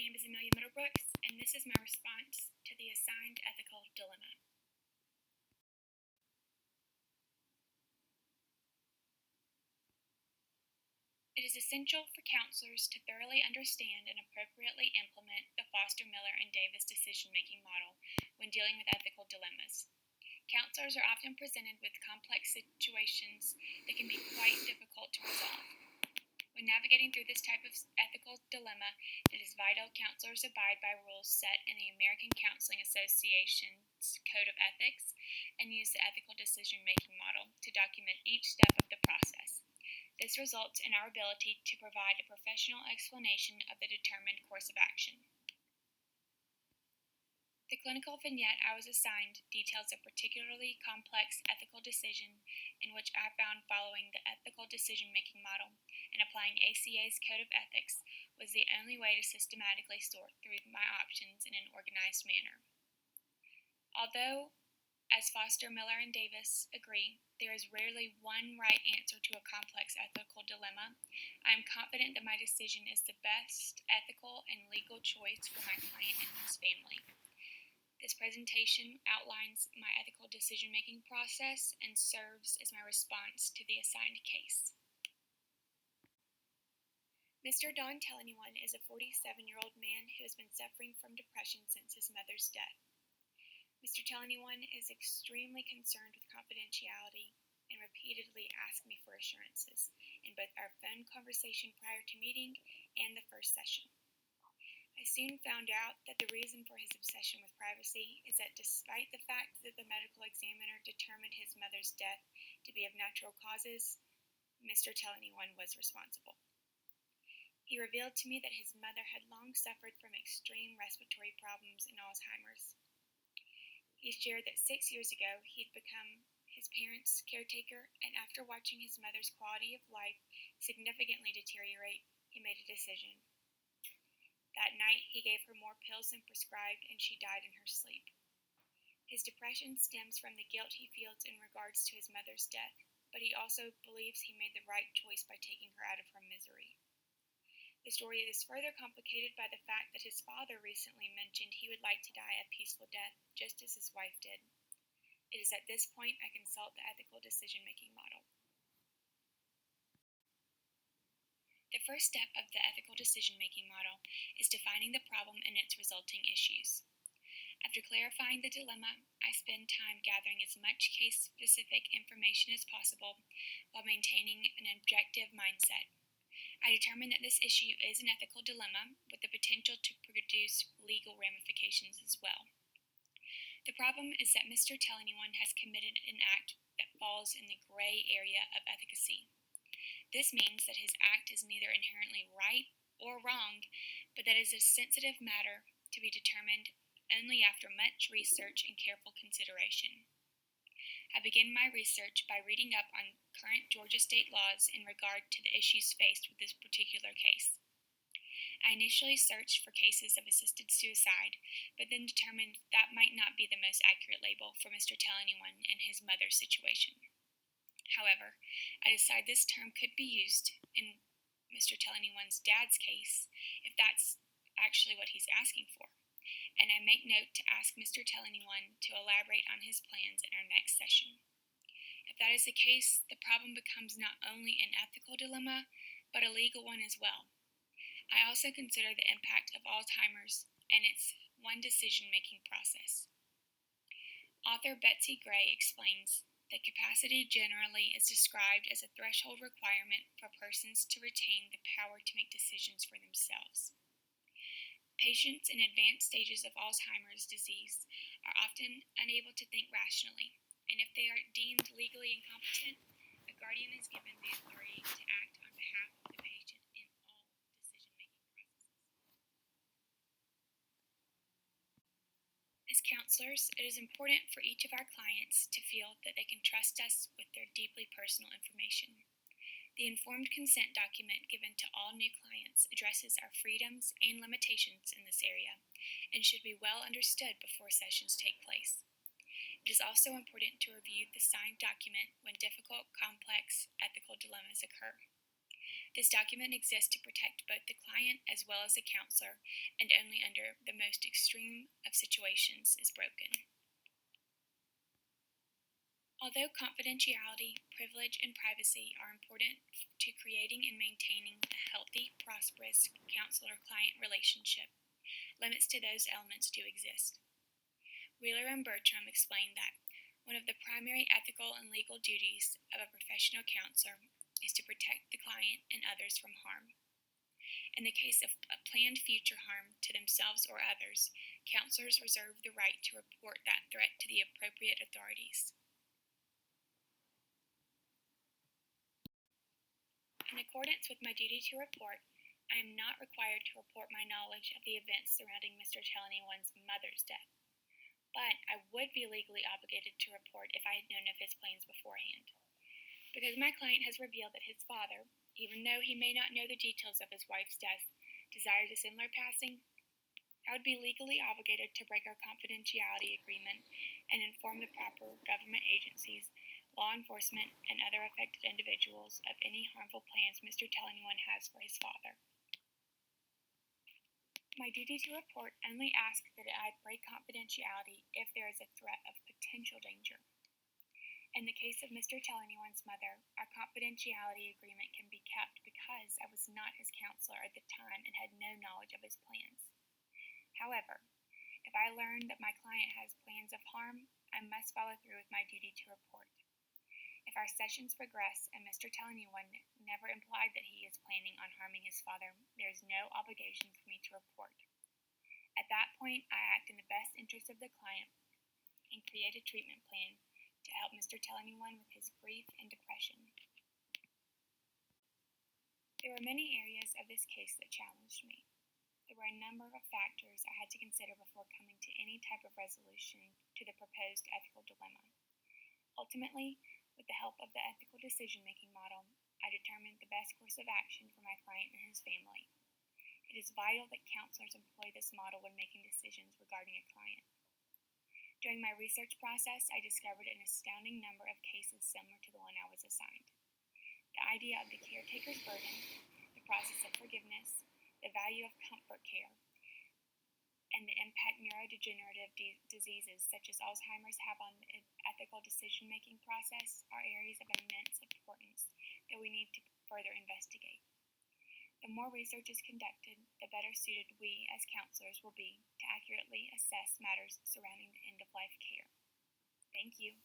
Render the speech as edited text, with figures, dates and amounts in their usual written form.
name is Amelia Middlebrooks, and this is my response to the assigned ethical dilemma. It is essential for counselors to thoroughly understand and appropriately implement the Foster, Miller, and Davis decision-making model when dealing with ethical dilemmas. Counselors are often presented with complex situations that can be quite difficult to resolve. When navigating through this type of ethical dilemma, it is vital counselors abide by rules set in the American Counseling Association's Code of Ethics and use the ethical decision-making model to document each step of the process. This results in our ability to provide a professional explanation of the determined course of action. The clinical vignette I was assigned details a particularly complex ethical decision in which I found following the ethical decision-making model and applying ACA's Code of Ethics was the only way to systematically sort through my options in an organized manner. Although, as Foster, Miller, and Davis agree, there is rarely one right answer to a complex ethical dilemma, I am confident that my decision is the best ethical and legal choice for my client and his family. This presentation outlines my ethical decision-making process and serves as my response to the assigned case. Mr. Don Tell-Anyone is a 47-year-old man who has been suffering from depression since his mother's death. Mr. Tell-Anyone is extremely concerned with confidentiality and repeatedly asked me for assurances in both our phone conversation prior to meeting and the first session. I soon found out that the reason for his obsession with privacy is that despite the fact that the medical examiner determined his mother's death to be of natural causes, Mr. Tell-Anyone was responsible. He revealed to me that his mother had long suffered from extreme respiratory problems and Alzheimer's. He shared that 6 years ago he had become his parents' caretaker, and after watching his mother's quality of life significantly deteriorate, he made a decision. That night, he gave her more pills than prescribed, and she died in her sleep. His depression stems from the guilt he feels in regards to his mother's death, but he also believes he made the right choice by taking her out of her misery. The story is further complicated by the fact that his father recently mentioned he would like to die a peaceful death, just as his wife did. It is at this point I consult the ethical decision-making model. The first step of the ethical decision-making model is defining the problem and its resulting issues. After clarifying the dilemma, I spend time gathering as much case-specific information as possible while maintaining an objective mindset. I determine that this issue is an ethical dilemma with the potential to produce legal ramifications as well. The problem is that Mr. Tell-Anyone has committed an act that falls in the gray area of efficacy. This means that his act is neither inherently right or wrong, but that it is a sensitive matter to be determined only after much research and careful consideration. I begin my research by reading up on current Georgia state laws in regard to the issues faced with this particular case. I initially searched for cases of assisted suicide, but then determined that might not be the most accurate label for Mr. Tell-Anyone and his mother's situation. However, I decide this term could be used in Mr. Tell-Anyone's dad's case if that's actually what he's asking for, and I make note to ask Mr. Tell-Anyone to elaborate on his plans in our next session. If that is the case, the problem becomes not only an ethical dilemma, but a legal one as well. I also consider the impact of Alzheimer's and its one decision-making process. Author Betsy Gray explains that capacity generally is described as a threshold requirement for persons to retain the power to make decisions for themselves. Patients in advanced stages of Alzheimer's disease are often unable to think rationally, and if they are deemed legally incompetent, a guardian is given the authority to act on behalf of the patient in all decision-making processes. As counselors, it is important for each of our clients to feel that they can trust us with their deeply personal information. The informed consent document given to all new clients addresses our freedoms and limitations in this area and should be well understood before sessions take place. It is also important to review the signed document when difficult, complex ethical dilemmas occur. This document exists to protect both the client as well as the counselor, and only under the most extreme of situations is broken. Although confidentiality, privilege, and privacy are important to creating and maintaining a healthy, prosperous counselor-client relationship, limits to those elements do exist. Wheeler and Bertram explained that one of the primary ethical and legal duties of a professional counselor is to protect the client and others from harm. In the case of a planned future harm to themselves or others, counselors reserve the right to report that threat to the appropriate authorities. In accordance with my duty to report, I am not required to report my knowledge of the events surrounding Mr. Challeney-One's mother's death, but I would be legally obligated to report if I had known of his plans beforehand. Because my client has revealed that his father, even though he may not know the details of his wife's death, desired a similar passing, I would be legally obligated to break our confidentiality agreement and inform the proper government agencies, law enforcement, and other affected individuals of any harmful plans Mr. Challeney-One has for his father. My duty to report only asks that I break confidentiality if there is a threat of potential danger. In the case of Mr. Challeney-One's mother, our confidentiality agreement can be kept because I was not his counselor at the time and had no knowledge of his plans. However, if I learn that my client has plans of harm, I must follow through with my duty to report. If our sessions progress and Mr. Challeney-One never implied that he is planning on harming his father, there is no obligation for me to report. At that point, I act in the best interest of the client and create a treatment plan to help Mr. Challeney-One with his grief and depression. There were many areas of this case that challenged me. There were a number of factors I had to consider before coming to any type of resolution to the proposed ethical dilemma. Ultimately, with the help of the ethical decision-making model, I determined the best course of action for my client and his family. It is vital that counselors employ this model when making decisions regarding a client. During my research process, I discovered an astounding number of cases similar to the one I was assigned. The idea of the caretaker's burden, the process of forgiveness, the value of comfort care, and the impact neurodegenerative diseases such as Alzheimer's have on the ethical decision-making process are areas of immense importance that we need to further investigate. The more research is conducted, the better suited we as counselors will be to accurately assess matters surrounding the end-of-life care. Thank you.